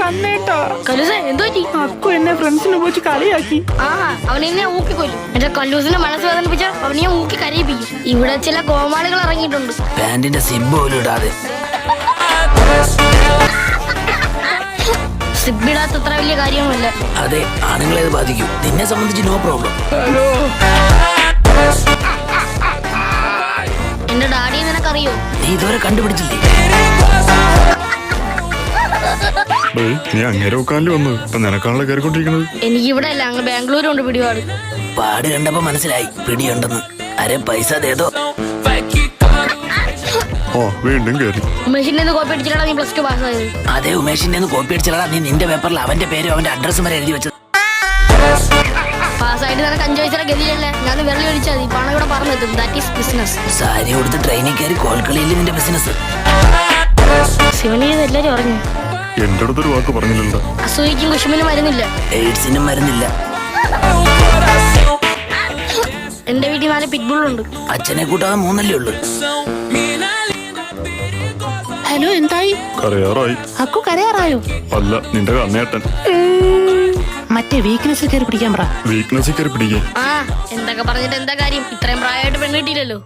കണ്ണേട്ടാ. എന്തോ അക്കു എന്നെ ഫ്രണ്ട്സിനെ പോയി കളിയാക്കി. അവനെന്നെ ഊക്കിക്കൊല്ലും. എന്റെ കല്ലൂസിന്റെ മനസ്സ് വേദനിപ്പിച്ച അവനെ ഊക്കി കരയിപ്പിക്കും. ഇവിടെ ചില കോമാളികൾ ഇറങ്ങിയിട്ടുണ്ട്. പാന്റിന്റെ സിബ് പോലും ഇടാതെ. സിബിടാത്ത അത്ര വലിയ കാര്യമൊന്നുമല്ല. അതെ, ആണുങ്ങളെ അത് ബാധിക്കും. നിന്നെ സംബന്ധിച്ച് നോ പ്രോബ്ലം. എന്റെ ഡാഡിയെ നിനക്കറിയോ? നീ ഇതുവരെ കണ്ടുപിടിച്ചില്ലേ? നീ അങ്ങേരെ വെക്കാനില്ല വന്നു. ഇപ്പൊ നിനക്കാണല്ലോ കയറിക്കൊണ്ടിരിക്കുന്നത്. എനിക്ക് ഇവിടെ അല്ല, അങ്ങ് ബാംഗ്ലൂരുണ്ട് പിടിപാട്. പാട് കണ്ടപ്പോ മനസ്സിലായി പിടിയുണ്ടെന്ന്. അരെ പൈസ തേതോ. വീണ്ടും കയറി. ഉമേഷിന്റെ കോപ്പി അടിച്ചിട്ടാ നീ +2 പാസ്സായത്. അതേ ഉമേഷിന്റെ കോപ്പി അടിച്ചാ നീ നിന്റെ പേപ്പറിൽ അവന്റെ പേരും അവന്റെ അഡ്രസ്സും വരെ എഴുതി വെച്ചത്. പാസ്സായിട്ട് നിനക്ക് 5 വയസ്സിലെ ഗതിയല്ലേ? ഞാൻ വെള്ളി ഒഴിച്ചാൽ മതി. പണം ഇവിടെ പറഞ്ഞെത്തും. That is business. സാരി കൊടുത്ത് ട്രെയിനിൽ കയറി കോൽക്കളിയിൽ നിന്റെ ബിസിനസ്. ശിവനി എല്ലാരും അറിഞ്ഞു. എന്റെ അടുത്തൊരു വാക്ക് പറഞ്ഞില്ലല്ലോ. അസൂയക്കും കുശുമിനും മരുന്നില്ല, എയ്ഡ്സിനും മരുന്നില്ല. എന്റെ വീട്ടിൽ 4 പിറ്റ്ബുള്ളുണ്ട്. അച്ഛനെ കൂട്ടാതെ 3 ഉള്ളു. ഹലോ, എന്തായി? കരയാറായി. അക്കു കരയാറായോ? അല്ല, നിന്റെ കണ്ണേട്ടൻ. മറ്റേ വീക്ക്നെസ് കയറി പിടിക്കാൻ പറ. വീക്ക്നെസ് കയറി പിടിക്കാൻ. എന്തൊക്കെ പറഞ്ഞിട്ട് എന്താ കാര്യം? ഇത്രയും പ്രായമായിട്ട് പെണ്ണ് കിട്ടിയില്ലല്ലോ.